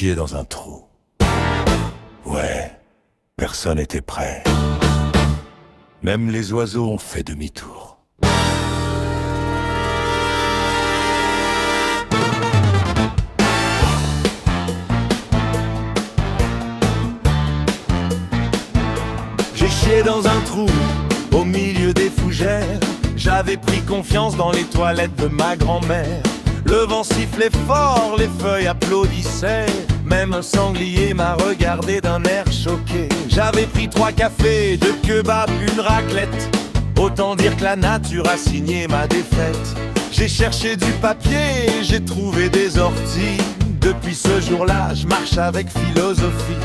chié dans un trou. Ouais, personne n'était prêt. Même les oiseaux ont fait demi-tour. J'ai chié dans un trou, au milieu des fougères. J'avais pris confiance dans les toilettes de ma grand-mère. Le vent sifflait fort, les feuilles applaudissaient. Même un sanglier m'a regardé d'un air choqué. J'avais pris 3 cafés, 2 kebabs, une raclette. Autant dire que la nature a signé ma défaite. J'ai cherché du papier, j'ai trouvé des orties. Depuis ce jour-là, je marche avec philosophie.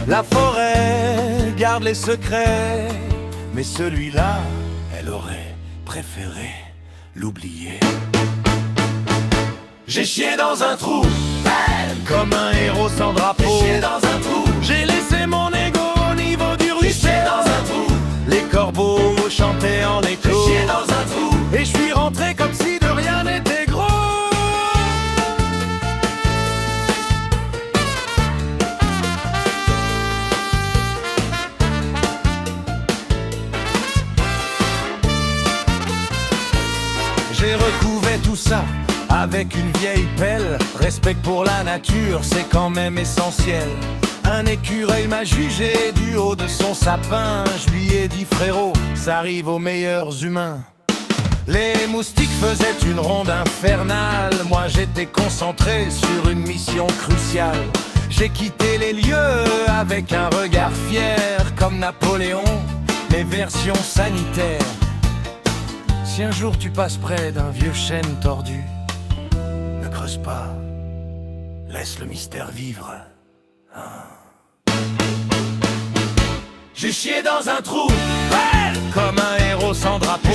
La forêt garde les secrets, mais celui-là, elle aurait préféré l'oublier. J'ai chié dans un trou, comme un héros sans drapeau. J'ai chié dans un trou, j'ai laissé mon ego au niveau du ruisseau. J'ai chié dans un trou, les corbeaux chantaient en écho. J'ai chié dans un trou, et je suis rentré comme si de rien n'était gros. J'ai recouvé tout ça avec une vieille pelle. Respect pour la nature, c'est quand même essentiel. Un écureuil m'a jugé du haut de son sapin. Je lui ai dit frérot, ça arrive aux meilleurs humains. Les moustiques faisaient une ronde infernale. Moi j'étais concentré sur une mission cruciale. J'ai quitté les lieux avec un regard fier, comme Napoléon, mais version sanitaire. Si un jour tu passes près d'un vieux chêne tordu, ne creuse pas, laisse le mystère vivre. J'ai chié dans un trou, comme un héros sans drapeau.